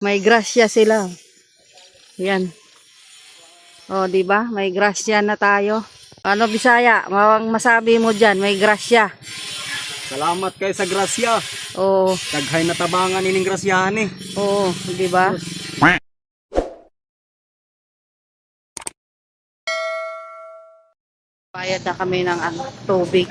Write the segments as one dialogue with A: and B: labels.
A: May grasya sila. Yan. O, di ba? May grasya na tayo. Ano, Bisaya? Mawang masabi mo diyan, may grasya.
B: Salamat kay sa grasya.
A: O,
B: Daghay na tabangan ining grasyahan eh.
A: o, di ba? Bayad na kami ng tubig.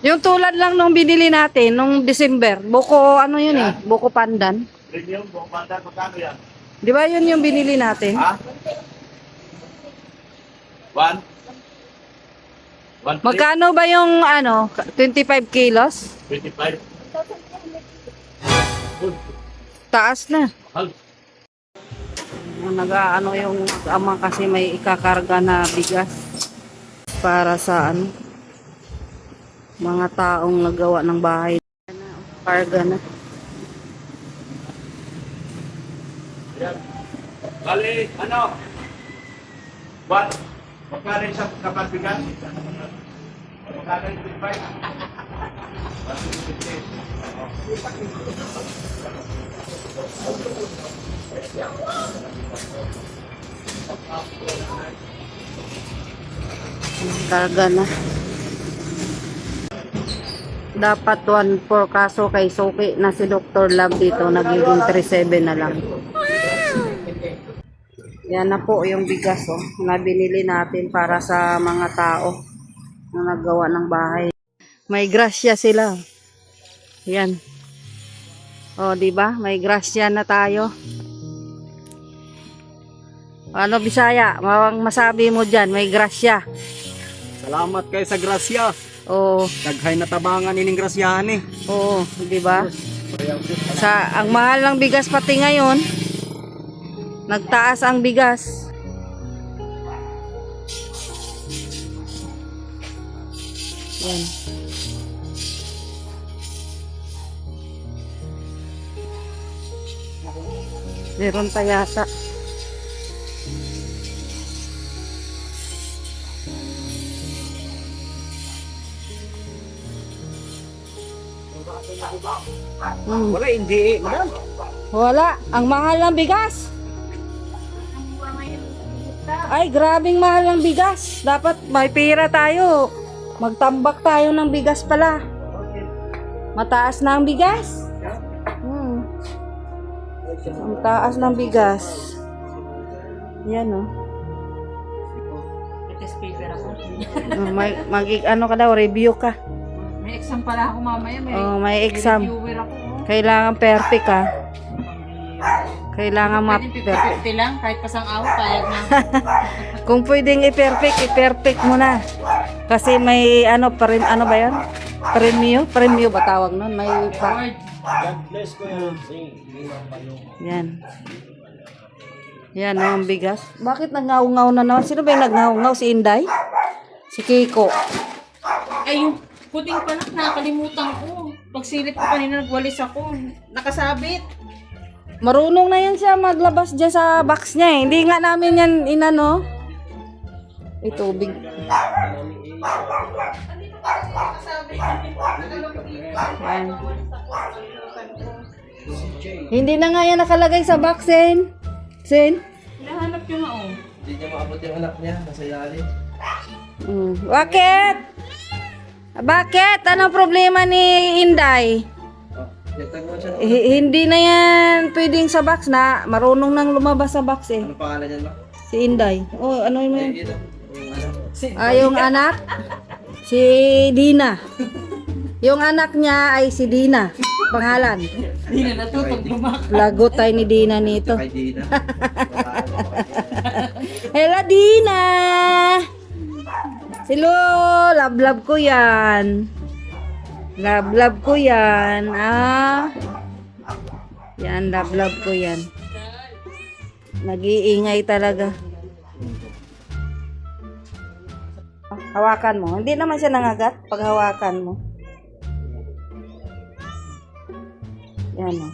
A: Yung tulad lang nung binili natin nung December, buko ano yun eh, buko pandan.
B: Premium, buong bandar, magkano yan?
A: Di ba yun yung binili natin?
B: Ha? One? One plate?
A: Magkano ba yung ano, 25 kilos?
B: 25?
A: Taas na.
B: Mahal.
A: Nag-ano yung ama kasi may ikakarga na bigas para sa ano, mga taong nagawa ng bahay. Karga na.
B: Bali, ano? One? Magkano yung isang kapat bigas? Magkano yung 25?
A: Karga na. Dapat 1.4 kaso kay Suki na si Dr. Love dito nagiging 3.7 na lang. Yan na po yung bigas na binili natin para sa mga tao na naggawa ng bahay. May grasya sila. Yan. O, di ba? May grasya na tayo. Ano, Bisaya? Mawang masabi mo diyan, may grasya.
B: Salamat kay sa grasya.
A: O,
B: Daghay na tabangan ining grasyahan eh.
A: o, di ba? Ang mahal ng bigas pati ngayon. Nagtaas ang bigas. Yan. Meron pa yata.
B: Wala, hindi eh. Madam.
A: Wala. Ang mahal ng bigas. Ay, grabing mahal ng bigas. Dapat may pera tayo. Magtambak tayo ng bigas pala. Mataas na ang bigas. Ang taas ng bigas. Yan o.
C: Test paper ako.
A: Ano ka daw, review ka.
C: May exam pala ako mamaya.
A: May exam.
C: Reviewer ako.
A: Kailangan perfect ka. Kailangan
C: Pwede
A: ma-perfect.
C: 50-50 lang. Kahit pasang aw, payag na.
A: Kung pwedeng i-perfect mo na. Kasi may ano pa rin, ano ba yan? Premium ba tawag nun? May pa.
C: Word.
A: Yan. Yan ang bigas. Bakit nagngaw-ngaw na naman? Sino ba yung nagngaw-ngaw? Si Inday? Si Kiko?
C: Ay, yung puting pa lang, nakalimutan ko. Pagsilip ko kanina, nagwalis ako. Nakasabit.
A: Marunong na yan siya maglabas dyan sa box niya eh. Hindi nga namin yan inano. Tubig. Yan. Hindi na nga yan nakalagay sa box, Sen.
C: Hinahanap ko na, oh.
D: Hindi niya maabot yung anak niya, nasa ilalim.
A: Bakit? Bakit? Anong problema ni Inday?
D: Oh, yatag mo siya.
A: Hindi na yan pwedeng sa box na. Marunong nang lumabas sa box eh.
D: Ano pangalan niya, ma?
A: Si Inday. Oh, ano yun?
D: Ito, yung ano.
A: Yung anak? Si Dina. Yung anak niya ay si Dina. Pangalan.
C: Hindi na natutog lumak.
A: Lagutay ni Dina nito.
D: Kay Dina.
A: Hello, Dina! Silo, love ko yan. Love ko yan. Yan, love ko yan. Nag-iingay talaga. Hawakan mo. Hindi naman siya nangagat pag hawakan mo. Yan o.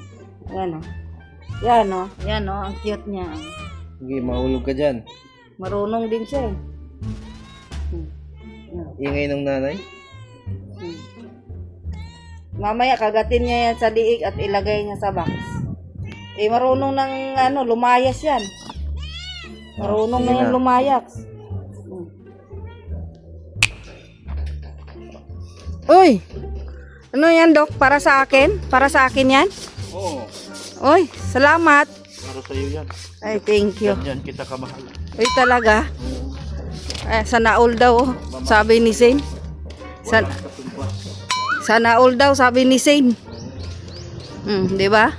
A: Yan o. Yan o. Yan o. Ang cute niya.
D: Sige, mahulog ka dyan.
A: Marunong din siya eh.
D: Ingay ng nanay.
A: Mamaya kagatin niya yan sa liig at ilagay niya sa box. marunong ng lumayas yan. Marunong na yung lumayas. Uy! Ano yan, Dok? Para sa akin? Para sa akin yan?
E: Oo,
A: Uy, salamat.
E: para sa'yo yan.
A: Ay, thank you.
E: Yan kita kamahal.
A: Uy, talaga? Sana all daw, sabi ni Zane. Sana all daw, sabi ni Zane. Di ba?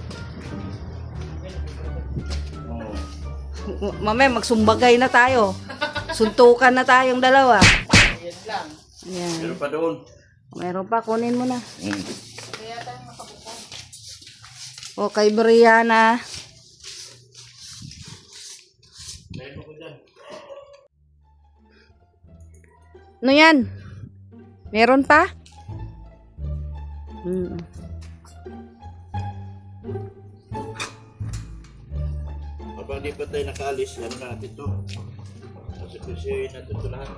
A: Mamaya magsumbagay na tayo. Suntukan na tayong dalawa.
C: Yan lang.
A: Ayan.
E: Meron pa doon.
A: Meron pa, kunin mo na. O, kay Brianna. Ano yan? Meron pa?
E: Habang di pa tayo nakaalis, ano natin to? Kasi natin to lahat.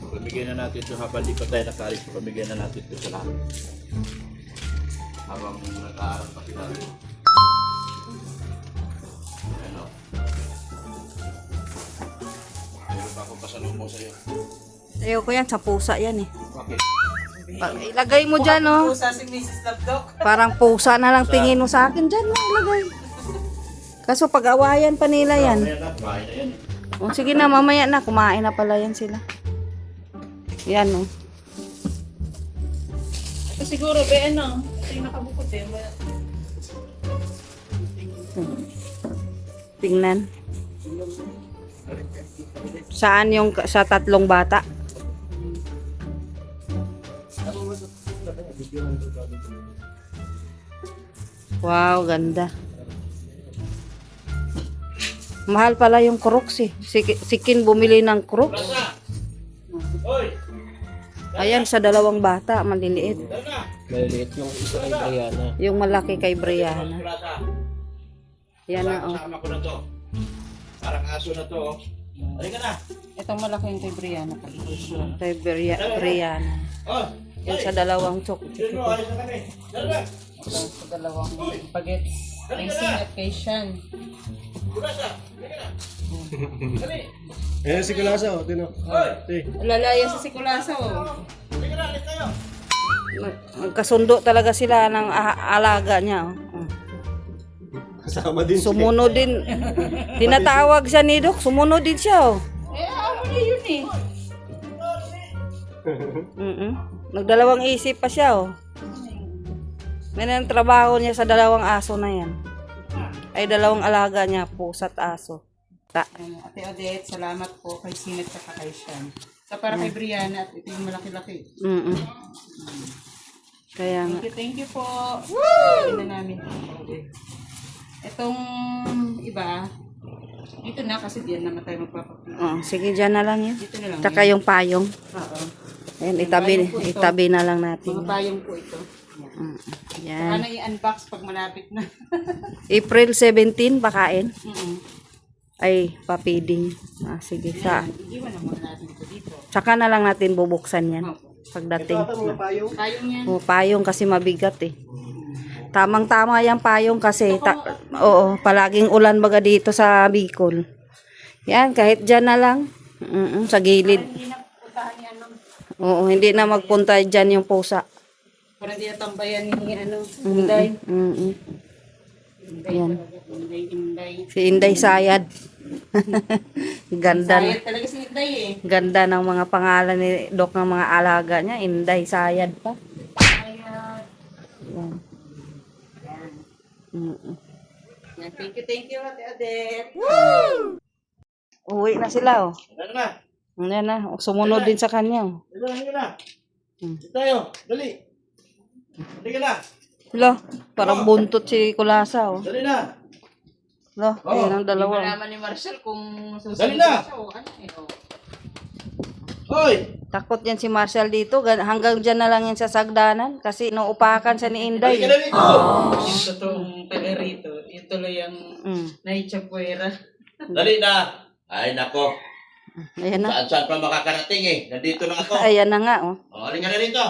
E: Pamigyan na natin to habang di pa tayo nakaalis. Pamigyan na natin to sa lahat. Habang nag-aaral pa sila. Ano? Meron pa akong pasalubong sa'yo.
A: Ayoko yan, sa pusa yan eh.
E: Bakit?
A: Ilagay mo dyan, oh.
C: Pusa si Mrs. Labdok.
A: Parang pusa na lang tingin mo sa akin. Dyan mo ilagay. Kaso pag-awayan pa nila yan.
E: Ayan na, kumain na yan.
A: O, sige na, mamaya na. Kumain na pala yan sila. Yan, oh.
C: Ito siguro, ano? Ito yung nakabukot eh.
A: Tingnan. Saan yung sa tatlong bata? Wow, ganda. Mahal pala yung Crocs eh. Si Kin bumili ng Crocs. Ayan, sa dalawang bata, maliliit.
D: Maliliit yung isa kay Brianna.
A: Yung malaki kay Brianna. Yan na, oh.
E: Kasama ko na to. Parang aso na to. Halika na.
C: Itong malaki yung kay Brianna.
A: Kay Brianna.
E: Oh,
A: Yan sa dalawang chok.
E: sino? Alis na kami. Dalawa.
C: Sa dalawang bagets. Kay Sin at kay Shan.
E: Kulasa. Halika na. Dali.
D: Eh, si Kulasa, tino.
C: Lalaya sa Sikulasa oh.
E: Halika na, alis tayo.
A: Magkasundo talaga sila ng alaga niya. Oh.
D: Kasama din
A: Sumunod din. Tinatawag siya ni Doc. Sumunod din siya. Oh.
C: Eh, amo na yun eh.
A: Nagdalawang isip pa siya. Oh. May nang trabaho niya sa dalawang aso na yan. Ay, dalawang alaga niya, pusa at aso.
C: Ate Odette, salamat po kay Sin at saka kay Shan. Sa para kay Brianna at ito yung malaki-laki.
A: Kaya nga.
C: Thank you po. Woo! Na namin. Itong iba, dito na kasi diyan naman tayo magpapakita.
A: Sige, dyan na lang yun.
C: Dito na lang.
A: Tsaka yung payong.
C: Oo.
A: Ayan, itabi na lang natin.
C: Mga payong po ito.
A: Yan.
C: Saka na i-unbox pag malapit na.
A: April 17, pakain.
C: Mm-mm.
A: Ay, papiding. Sige,
C: Iwan na muna natin ito dito.
A: Tsaka na lang natin bubuksan yan.
C: Opo.
A: Pagdating.
C: Payong yan.
A: Payong kasi mabigat eh. Tamang-tama yung payong kasi. Oo, palaging ulan baga dito sa Bicol. Yan, kahit dyan na lang. Sa gilid.
C: Hindi na puntahan ni ano.
A: Oo, hindi na magpunta dyan yung pusa.
C: Para di natambayan ni ano. Inday.
A: Yan.
C: Inday.
A: Si Inday Sayad. Ganda na.
C: Sayad talaga si Inday eh.
A: Ganda ng mga pangalan ni Doc ng mga alaga niya. Inday Sayad pa.
C: Sayad.
A: Yan.
C: Yan. Thank you, Ate Odette.
A: Uwi na sila, oh.
E: Halika na.
A: Yan na. Sumunod din sa kanya, oh.
E: Halika na. Dito tayo. Dali. Halika na.
A: Lo, parang buntot si Kulasa, oh.
E: Dali na.
A: Lo, ayan ang
C: Hindi
A: dalawa.
C: malaman ni Marcel kung
E: Dali
C: susunod
E: na!
C: siya o ano eh. Oh.
E: Hoy!
A: Takot yan si Marshall dito. Hanggang dyan na lang yan sa sagdanan. Kasi nauupakan siya ni Inday.
E: Halika na dito.
C: Yung totoong taga rito, yung tuloy ang naichapuera.
E: Dali na. Ay, nako.
A: Ayan na.
E: Saan-saan pa makakarating eh. Nandito lang ako.
A: Ayan na nga, oh.
E: O, halika na rito.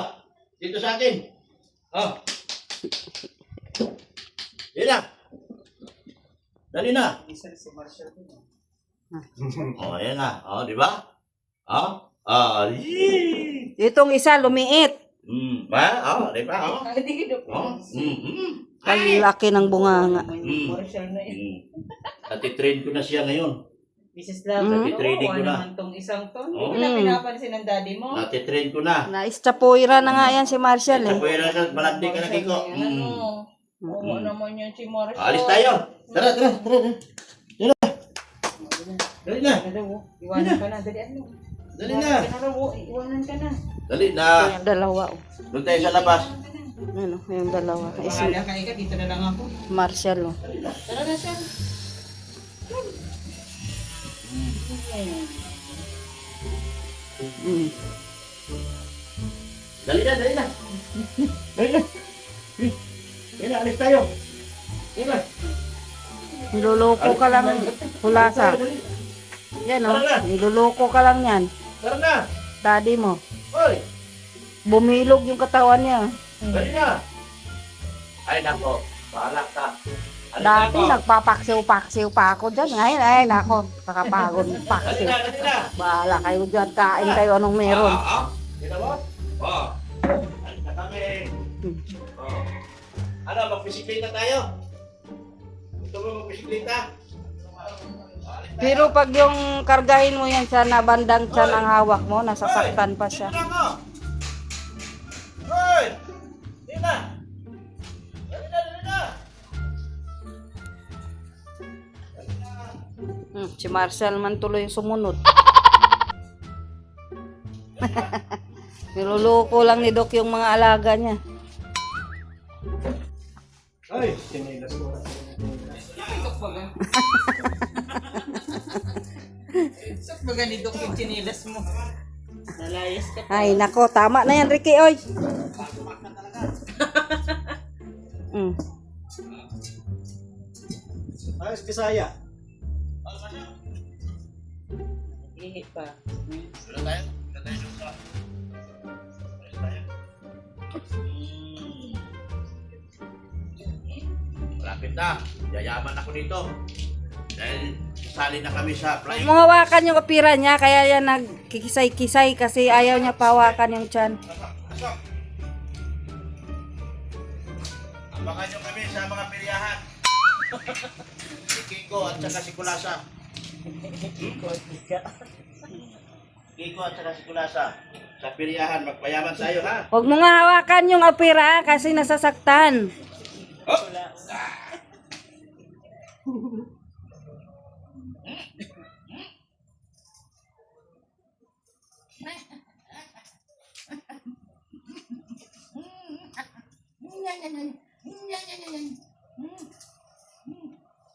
E: Dito sa akin. Oh. Yan na. Dali na. Oh, ayan na. Oh, di ba? Oh, yee.
A: Itong isa lumiit.
E: Ba? Oh, di ba? Oh.
C: Hindi ko
E: Oh.
A: Ang laki ng bunganga.
C: Marshall na yun.
E: Natitrain ko na siya ngayon.
C: Mrs. Love,
E: Natitraining ko na.
C: naman tong isang to.
E: Oo.
C: Hindi ko na pinapansin ng daddy mo.
E: Natitrain ko na.
A: Naistapoira na nga yan si Marshall
E: Sa
A: eh.
E: puwera siya, balandi ka na kiko.
C: Ano? Oo naman yan si Marshall.
E: Alis tayo. Tara. Dali na.
C: Iwanan ka na. Dali ano?
E: Dali na.
C: Iwanan ka na.
E: Dali na.
A: Yung dalawa. Oh.
E: Doon tayo sa labas.
A: Ano, yung dalawa. Eh, si
C: Bahala ka ika. Dito na lang ako.
A: Marshall. Oh.
C: Tara na siya.
A: Mm.
E: Dali na. Dali na, alis tayo. Dali na.
A: Niloloko ka lang, Hulasa. Yan oh, niloloko ka lang yan.
E: Tara na.
A: Daddy mo.
E: Hoy.
A: Bumilog yung katawan niya.
E: Dali na. Ay, nako. Bahala ka. Alis
A: Dati
E: na ako.
A: nagpapaksiw-paksiw pa ako dyan. Ngayon, ay nako, nakapagod ng
E: Dali
A: paksiw.
E: na. Dali na.
A: Bahala kayo dyan, kain kayo anong meron.
E: Ginawa? Alis na kami. Oh. Ano, mag-bisikleta tayo? Gusto mo mag-bisikleta?
A: Pero pag yung kargahin mo yan sa nabandang tiyan ang hawak mo, nasasaktan pa siya.
E: Dali na. Hoy! Dali na. Dali na.
A: Si Marcel man tuloy sumunod. Niloloko lang ni Doc yung mga alaga niya.
D: Ay, sinilas mo.
C: Tok baga. Tok baga ni Doc yung chinilas mo. Nalayas ka pa.
A: Ay nako, tama na yan Ricky, oy. Mm.
D: Ayos, Bisaya.
C: Ihit pa.
E: Dala tayo. Dala tayo sa. Dala tayo. Malapit na. Yayaman ako dito. Dahil sali na kami sa flying.
A: Huwag mo hawakan yung kapira niya, kaya yan nagkikisay-kisay kasi ayaw niya pawakan yung tiyan.
E: Abangan nyo kami sa mga piryahan. Si Kiko at saka si Kulasa. Kiko at saka si Kulasa. Sa piryahan, magpayaman tayo ha.
A: Huwag mo nga hawakan yung kapira kasi nasasaktan.
E: Oh!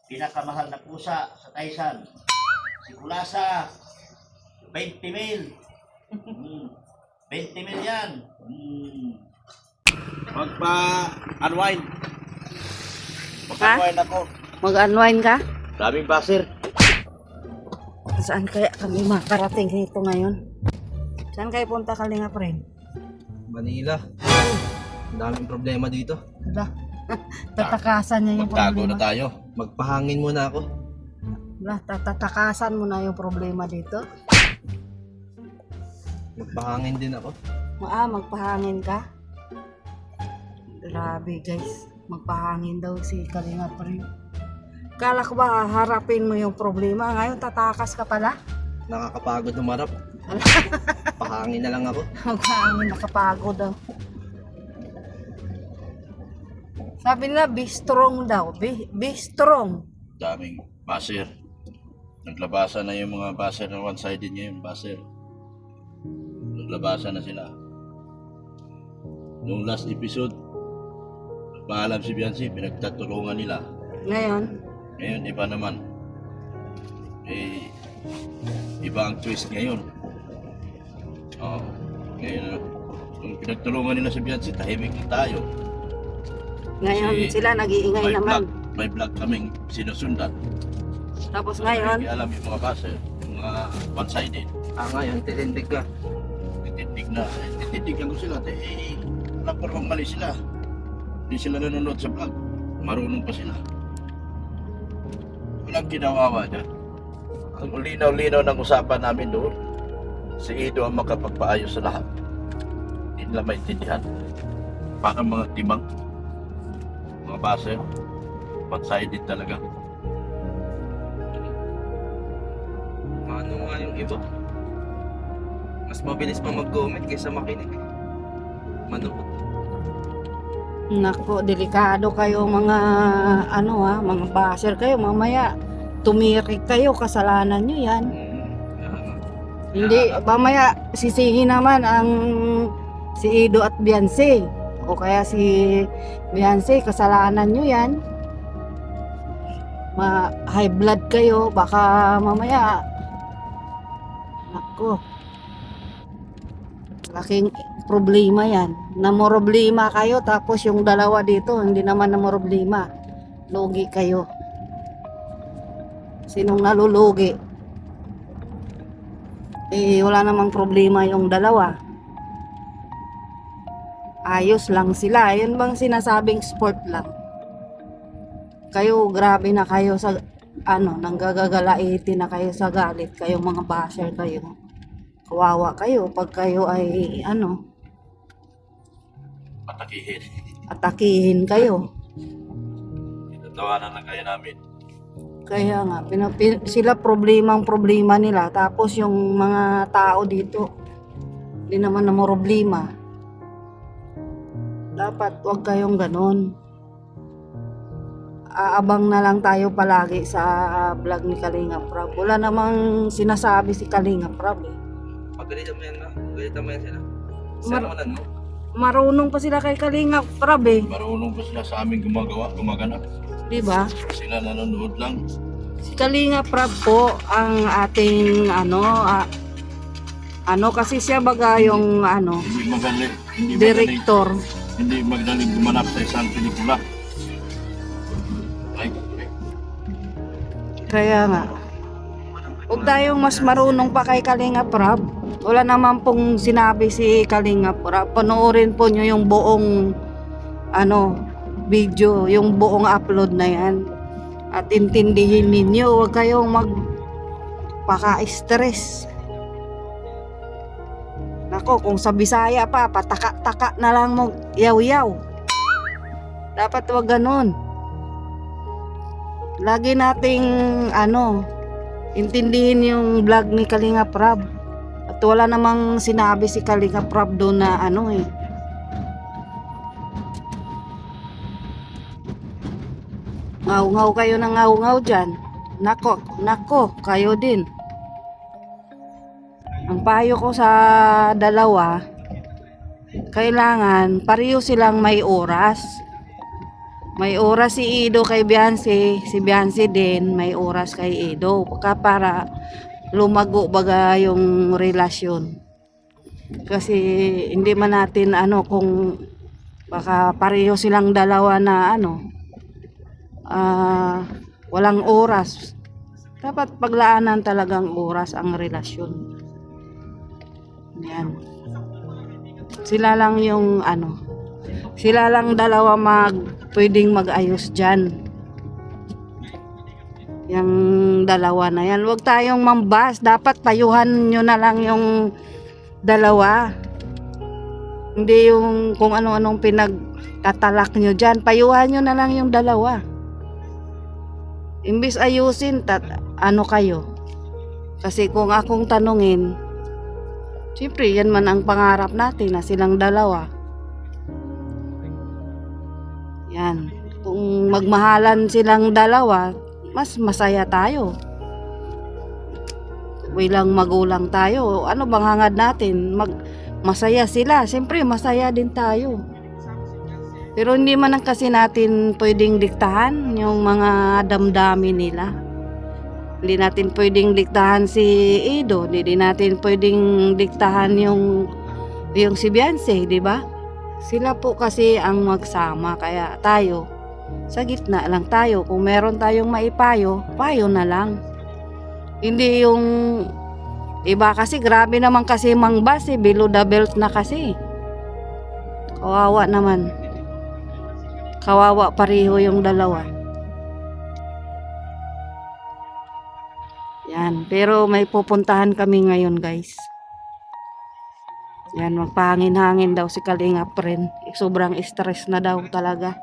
E: Pinakamahal na pusa sa Taisan. Si Kulasa. 20 mil. 20 mil yan. Magpa-unwind. Mag-unwind ako.
A: Mag-unwind ka?
E: Daming baser.
A: Saan kaya kami makarating nito ngayon? Saan kayo punta, Kalinga friend?
D: Manila. Ang daming problema dito.
A: Hala, tatakasan niya yung
E: Magtago
A: problema.
E: na tayo.
D: Magpahangin muna ako.
A: Hala, tatakasan mo na yung problema dito.
D: Magpahangin din ako.
A: Magpahangin ka? Grabe guys, magpahangin daw si Kalinga friend. Kala ko ba harapin mo yung problema? Ngayon tatakas ka pala?
D: Nakakapagod umarap. Pahangin na lang ako.
A: Magpahangin, nakapagod daw. Sabi nila, be strong daw. Be strong.
E: Daming baser. Naglabasan na yung mga baser na one-sided ngayon, baser. Naglabasan na sila. Noong last episode, nagpaalam si Biancy, pinagtatulungan nila.
A: Ngayon,
E: Ngayon, iba naman. Eh, iba ang twist ngayon. Ngayon, kung pinagtulungan nila si Biancy, tahimik na tayo.
A: ngayon
E: Kasi
A: sila nag-iingay naman.
E: May vlog kaming sinusundan.
A: Tapos ngayon,
E: Hindi alam yung mga baser, yung mga one-sided.
D: Ngayon, titindig ka.
E: Titindigan ko sila. Alam ko namang mali sila. Hindi sila nanonood sa vlog. Marunong pa sila. lang kinawawa niya. Ang linaw-linaw ng usapan namin doon, si Ido ang makapagpaayos sa lahat. Hindi nila maintindihan. Parang mga timang, mga baser, one-sided talaga.
D: Ano nga yung iba? Mas mabilis pa mag-comment kaysa makinig. Manood.
A: Nako, delikado kayo mga mga baser kayo. Mamaya, tumirik kayo, kasalanan nyo yan. Hindi, mamaya sisihin naman ang si Ido at Beyonce. O kaya si Beyonce, kasalanan nyo yan. High blood kayo, baka mamaya. Nako. Laking problema yan. Namoroblema kayo, tapos yung dalawa dito, hindi naman namoroblema. Lugi kayo. Sinong nalulugi? Wala namang problema yung dalawa. Ayos lang sila. Yun bang sinasabing sport lang? Kayo, grabe na kayo sa nanggagagalaitin na kayo sa galit. Kayo mga basher kayo. Kawawa kayo pag kayo ay
E: Patakihin.
A: atakihin kayo.
E: Tinatawanan na kaya namin.
A: Kaya nga, sila problema nila. Tapos yung mga tao dito, hindi naman na problema. Dapat wag kayong ganon. Aabang na lang tayo palagi sa vlog ni Kalinga Prab. Wala namang sinasabi si Kalinga Prab eh.
D: Pagalitan mo yan na. Pagalitan mo yan sila. Sermonan mo.
A: Marunong pa sila kay Kalinga Prab eh.
E: Marunong ba sila sa amin gumaganap?
A: Diba?
E: Sila nanonood lang.
A: Si Kalinga Prab po ang ating kasi siya baga yung
E: Hindi magaling.
A: director.
E: Hindi magaling gumanap sa isang pelikula. Ay.
A: Kaya nga, huwag tayong mas marunong pa kay Kalinga Prab. Wala naman pong sinabi si Kalinga Prab. Panoorin po nyo yung buong video, yung buong upload na yan. At intindihin ninyo, huwag kayong magpaka-stress. Nako, kung sa Bisaya pa, pataka-taka na lang mo, yaw-yaw. Dapat wag ganun. Lagi nating intindihin yung vlog ni Kalinga Prab. At wala namang sinabi si Kalinga Prab doon na ngaw-ngaw kayo ng ngaw-ngaw dyan. Nako, kayo din. Ang payo ko sa dalawa, kailangan pareho silang may oras. May oras si Ido kay Beyonce, si Beyonce din may oras kay Ido. Para lumago baga yung relasyon. Kasi hindi man natin kung baka pareho silang dalawa na walang oras. Dapat paglaanan talagang oras ang relasyon. Yan. Sila lang yung sila lang dalawa pwedeng mag-ayos dyan. Yung dalawa na yan. Huwag tayong mambas. Dapat payuhan nyo na lang yung dalawa. Hindi yung kung ano-anong pinagtatalak nyo dyan. Payuhan nyo na lang yung dalawa. Imbis ayusin, kayo. Kasi kung akong tanungin, siyempre yan man ang pangarap natin na silang dalawa. Yan. Kung magmahalan silang dalawa, mas masaya tayo. Bilang magulang tayo, ano bang hangad natin? Masaya sila, siyempre masaya din tayo. Pero hindi man kasi natin pwedeng diktahan yung mga damdamin nila. Hindi natin pwedeng diktahan si Ido, hindi natin pwedeng diktahan yung si Beyonce, di ba? Sila po kasi ang magsama, kaya tayo sa gitna lang tayo. Kung meron tayong maipayo, payo na lang. Hindi yung iba kasi grabe naman kasi mangbas below the belt na kasi. Kawawa naman. Kawawa pareho yung dalawa. Yan, pero may pupuntahan kami ngayon, guys. Yan, magpahangin-hangin daw si Kalingap rin. Sobrang stress na daw talaga.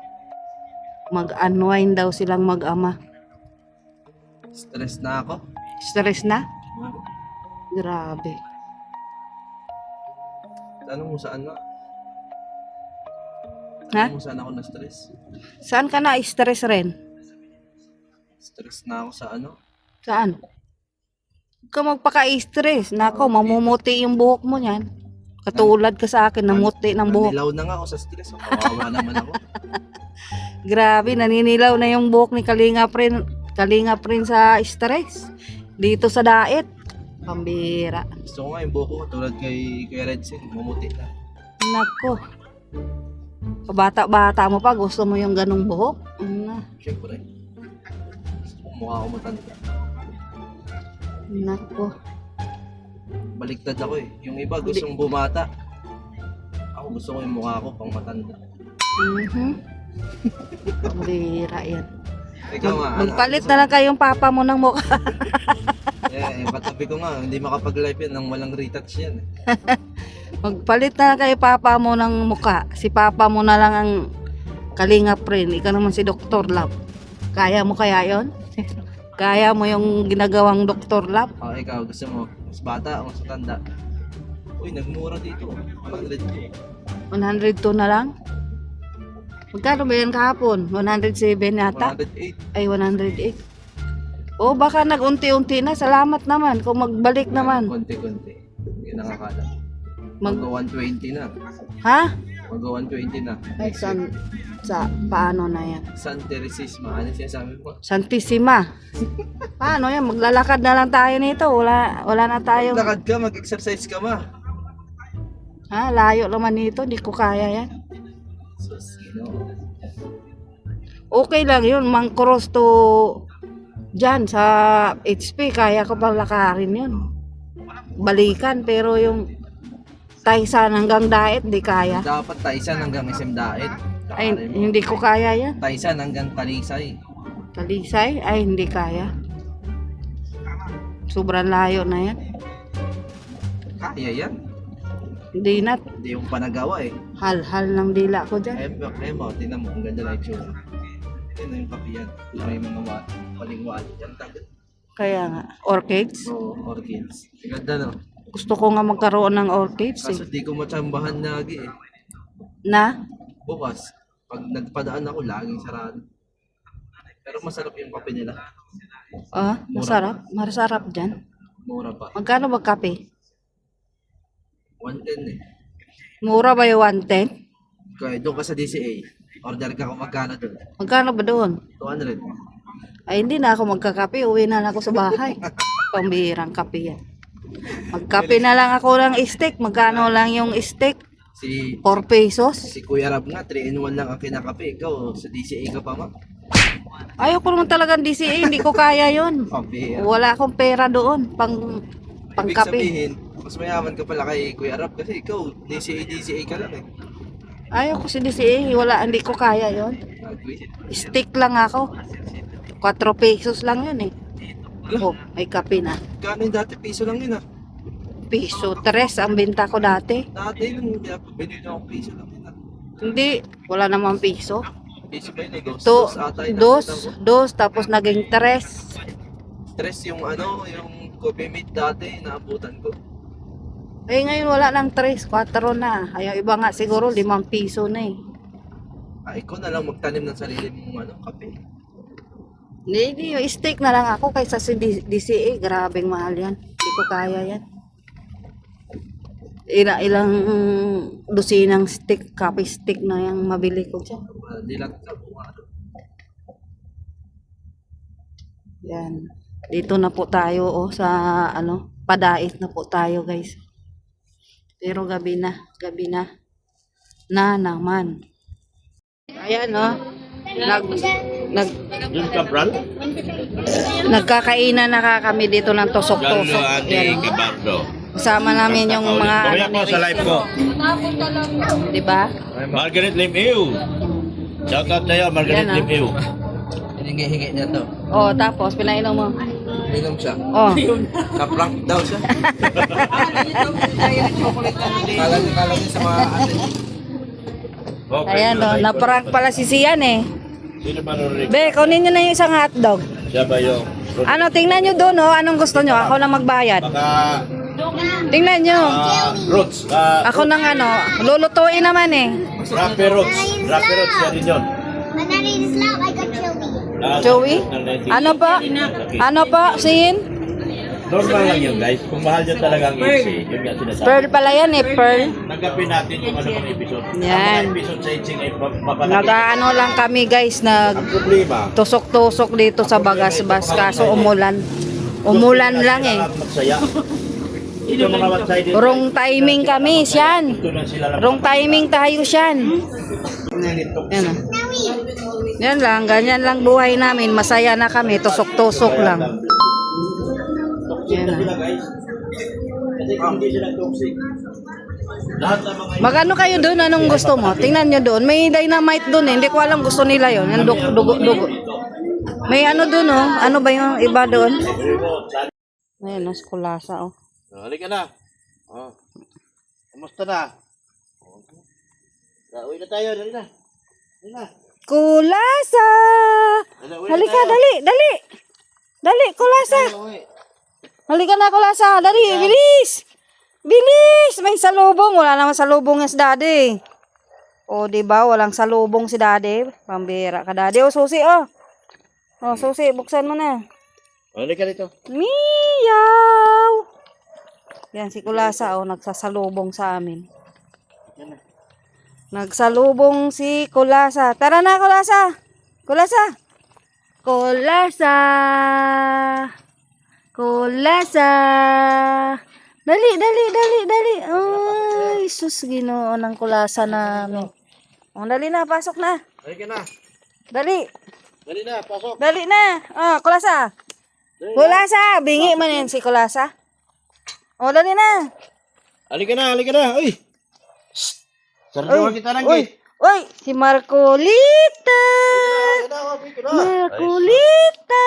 A: Mag-unwind daw silang mag-ama.
D: Stress na ako.
A: Stress na? Grabe.
D: Tanong mo saan na?
A: Ha?
D: Tanong mo saan ako na-stress?
A: Saan ka na stress rin?
D: Stress na ako sa ano?
A: Saan? Huwag ka magpaka-stress. Nako, mamumuti yung buhok mo yan. Katulad ka sa akin, namuti ng buhok.
D: Nilaw na nga ako sa stress. Kawawa naman ako.
A: Grabe, naninilaw na yung buhok ni Kalingap rin sa stress. Dito sa diet. Pambira.
D: Gusto ko nga yung buhok ko tulad kay Red Sin. Mumuti na.
A: Nako. Bata-bata mo pa, gusto mo yung ganong buhok?
D: Siyempre. Mukha ko matanda.
A: Nako.
D: Baliktad ako eh. Yung iba gustong bumata. Ako gusto ko yung mukha ko pang matanda.
A: Pambira yan.
D: Ikaw nga.
A: Magpalit na lang kayong papa mo ng mukha.
D: Yung katabi ko nga, hindi makapag-live yan nang walang retouch yan.
A: Magpalit na lang kayo papa mo ng mukha. Si papa mo na lang ang Kalingap rin. Ikaw naman si Dr. Love. Kaya mo kaya yon? Kaya mo yung ginagawang Dr. Love?
D: Oh, ikaw, gusto mo, mas bata o mas matanda? Uy, nagmura dito. 100.
A: 102 na lang? Magkano ba yan kahapon? 107 yata?
D: 108.
A: Ay, 108. O baka nag-unti-unti na. Salamat naman kung magbalik naman.
D: Konti-konti. Hindi nakakala.
A: Mag-
D: Mag-120 na.
A: Ha?
D: Mag-120 na.
A: Ay, sa paano na yan?
D: San Teresisma. Ano sinasabi mo?
A: Santissima. Paano yan? Maglalakad na lang tayo nito. Wala na tayong...
D: Lakad ka, mag-exercise ka ma.
A: Ha? Layo naman nito. Di ko kaya yan.
D: Sus, no.
A: Okay lang yun. Mang-cross to... Diyan sa HP. Kaya ko pang lakarin yun. Balikan. Pero yung... Taysan hanggang daet, di kaya.
D: Dapat Taysan hanggang SM Daet.
A: Ay, hindi ko kaya yan.
D: Taysan hanggang Talisay.
A: Talisay? Ay, hindi kaya. Sobrang layo na yan.
D: Kaya yan.
A: Hindi na.
D: Hindi yung panagawa eh.
A: Hal-hal ng dila ko dyan.
D: Eh mo, tinan mo, ang ganda na yung tsura. Ito na yung kapiyan. May mga palingwali. Yan tagal.
A: Kaya nga. Orchids?
D: Oo, orchids. Ang ganda no.
A: Gusto ko nga magkaroon ng orchids
D: Kaso
A: eh.
D: di ko matsambahan lagi eh.
A: Na?
D: Bukas, pag nagpadaan ako, laging sarado. Pero masarap yung kape nila.
A: Ah, masarap. Masarap dyan.
D: Mura pa.
A: Magkano ba kape?
D: 110 eh.
A: Mura ba yung 110?
D: Kaya doon ka sa DCA. Order ka kung magkano doon.
A: Magkano ba doon?
D: 200.
A: Ay, hindi na ako magkakape. Uwi na lang ako sa bahay. Pambihirang kape yan. Magkape na lang ako ng steak. Magkano lang yung steak?
D: Si
A: 4 pesos?
D: si Kuya Rab nga, 3-in-1 lang ang kinakape. Ikaw, sa DCA ka pa ma.
A: Ayaw ko naman talagang DCA. Hindi ko kaya yon.
D: Kape.
A: Wala akong pera doon. Pang
D: Ibig
A: kape.
D: sabihin, mas mayaman ka pala kay Kuya Rab kasi ikaw, DCA ka lang eh.
A: Ayaw ko si DCA. Wala, hindi ko kaya yon.
D: Nagwis.
A: Steak lang ako. 4 pesos lang yun eh. Oh, may kape na.
D: Kano yung dati? Piso lang yun ah.
A: Piso 3 ang benta ko dati.
D: Dati nung binili na akong piso lang yun ah.
A: Hindi, wala namang piso.
D: Piso ba yun eh?
A: To,
D: Ata yun.
A: dos, tapos naging 3.
D: Stress yung ano, yung coffee mate dati, naabutan ko.
A: Eh ngayon wala nang 3, 4 na. Ayaw iba nga siguro 5 piso na eh.
D: Ikaw na lang magtanim ng sarili mong ano, kape.
A: Hindi, yung steak na lang ako kaysa si DCA. Grabeng mahal yan. Hindi ko kaya yan. Ilang dosinang steak, kape steak na yung mabili ko dyan.
D: Dilat ka kung ano.
A: Yan. Dito na po tayo sa padait na po tayo guys. Pero gabi na na naman. Ayan nagkakainan na kami dito ng tusok-tusok. Yan. Kasama namin yung mga
F: sa live ko.
A: di ba?
F: Margaret Lim Ew. Shout out sa'yo, Margaret
A: Yan,
F: Lim Ew.
D: Hiningi-hingi niya to.
A: Oh, tapos pinainom mo.
D: Uminom siya.
A: Oh.
D: Na-prank daw siya. Kala niya sa mga atin.
F: Okay,
A: Ayan o, na-prank pala si Sian eh.
F: Sino ba nung
A: Be, kunin nyo na yung isang hotdog.
F: Siya ba yung...
A: Ano, tingnan nyo doon, oh. Anong gusto nyo? Ako na magbayad.
F: Baka...
A: Tingnan nyo.
F: Roots.
A: Ako nang ano, lulutuin naman eh.
F: Rapper Roots. Rapper Roots, yan rin yun.
G: When I read this loud, I got Joey.
A: Joey? Ano pa? Ano pa, Sin?
F: Normal lang yun, guys. Kung mahal nyo talagang Itzy, yun nga sinasabi.
A: Pearl pala yan eh, Pearl.
F: Tanggapin natin yung ano mga episode.
A: Yan.
F: Ang mga episode sa Itzy ay papalaki.
A: Nag-ano lang kami guys,
F: Ang problema,
A: tusok-tusok dito sa Bagasbas kaso umulan. Umulan lang eh.
F: Magsaya. Ito mga one-sided.
A: Wrong timing kami, Sian.
F: Ito lang sila lang.
A: Wrong timing tayo, Sian. Yan ah. Yan lang, ganyan lang buhay namin. Masaya na kami, tusok-tusok lang.
F: Toxic na sila, guys. Kasi kung hindi sila toxic, lahat ng mga
A: Magano kayo doon? Anong gusto mo? Tingnan nyo doon. May dynamite doon eh. Hindi ko alam gusto nila yon. Yung dugo. May ano doon oh. Ano ba yung iba doon? Ayan, nas kulasa oh.
E: Halika na. Oh. Kumusta na? Uwi na tayo, dali na. Dali na.
A: Kulasa!
E: Uwi na
A: Halika,
E: tayo.
A: dali. Dali, kulasa. Halika na, kulasa. Dali, bilis. Bilis! May salubong. Wala naman salubong yung si daddy. O, diba? Walang salubong si daddy. Pambira ka, daddy. O, susi, oh. O, susi, buksan mo na.
E: Halika dito.
A: Meow! Yan, si kulasa, oh. Nagsasalubong sa amin. Nagsalubong si kulasa. Tara na, kulasa. Kulasa. Kulasa. Kulasa. Dali. Ay, sus, Ginoo ng kulasa namin. Oh, dali na, pasok na.
E: Halika na.
A: Dali.
E: Dali na, pasok.
A: Dali na. Oh, kulasa. Kulasa. Bingi man yan si kulasa. Oh, dali na.
E: Halika na. Uy. Sarduhan kita ng
A: Uy,
E: gate.
A: uy, si Marcolita. Marcolita.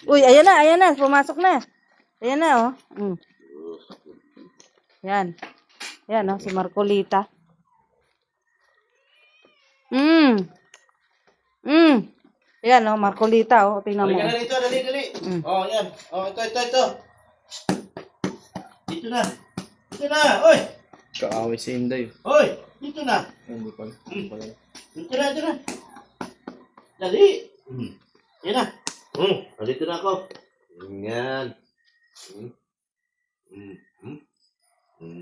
A: Uy, ayan na, pumasok na. Ayan na, oh. Yan. Yan, oh, si Marcolita. Yan, oh, Marcolita, oh. Tingnan mo.
E: Halika na dito, dali. Oh, yan. Oh, ito. Dito na. Uy.
D: Kaaway si Inday.
E: Uy, dito na.
D: Hindi pa.
E: Dito na. Dali. Yan na. Dito na ako. Yan.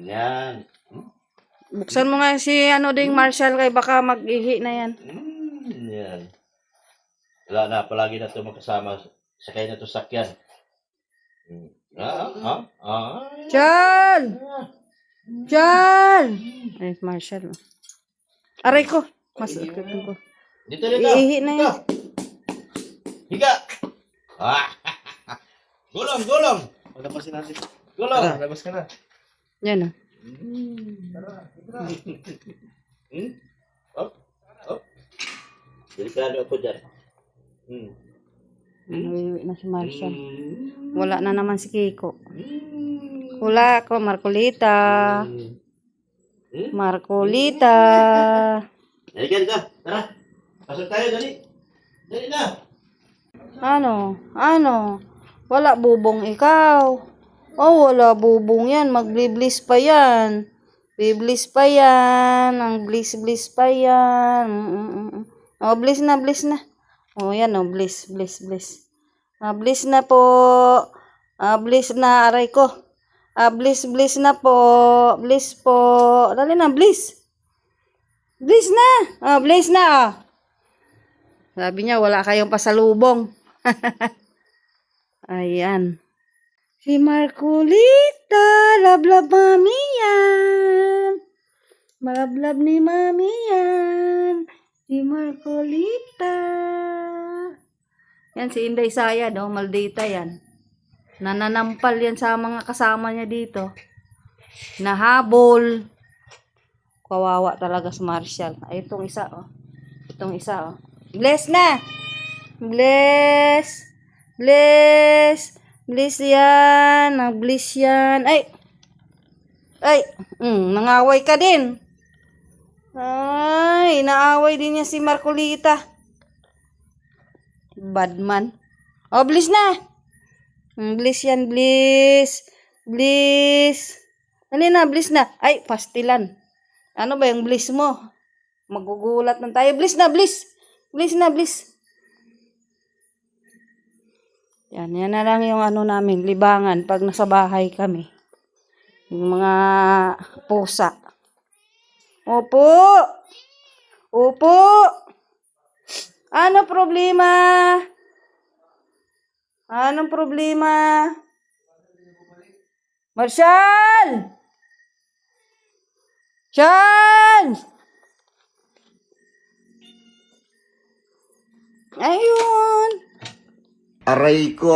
E: Yan.
A: Buksan mo nga si ano ding Marshall kay baka mag-ihi na yan.
E: Yan. Wala na, palagi na ito magkasama. Sakay na ito sakyan.
A: Chan! Chan! Ay, Marshall. Aray ko. Mas ko.
E: Dito.
A: Iihi na yan.
E: Higa. Gulong.
D: Palabasin natin.
E: Gulong.
D: Tara, labas ka na.
A: Yan, oh.
E: Delikado ako dyan.
A: Nawiwi na si Marshall. Wala na naman si Kiko. Wala ako, Marcolita. Marcolita.
E: Halika dito. Tara. Pasok tayo, dali. Dali na.
A: Ano? Wala bubong ikaw. Oh, wala bubong yan. Mag-bliblis pa yan. Biblis pa yan. Ang bliss pa yan. Oh, bliss na. Oh, yan oh. Bliss. Bliss na po. Bliss na. Aray ko. Bliss na po. Bliss po. Dali na, bliss. Bliss na. Bliss na. Sabi niya, wala kayong pasalubong. Ayan. Si Marcolita. Lablab mami yan. Malablab ni mami yan. Si Marcolita. Yan si Inday Sayad. Oh, maldita yan. Nananampal yan sa mga kasama niya dito. Nahabol. Kawawa talaga si Marshall. Ay, itong isa, oh. Bless na. Bless Bliss! Bliss yan! Nag-bliss yan! Ay! Ay! Nangaway ka din! Ay! Naaway din niya si Marcolita. Badman. Oh, bliss na! Bliss yan, bliss! Bliss! Dali na, bliss na! Ay, pastilan! Ano ba yung bliss mo? Magugulat na tayo. Bliss na, bliss! Bliss na, bliss! Yan na lang yung ano namin, libangan pag nasa bahay kami. Yung mga pusa. Opo! Opo! Ano problema? Anong problema? Marshall! Marshall! Ayun!
E: Aray ko!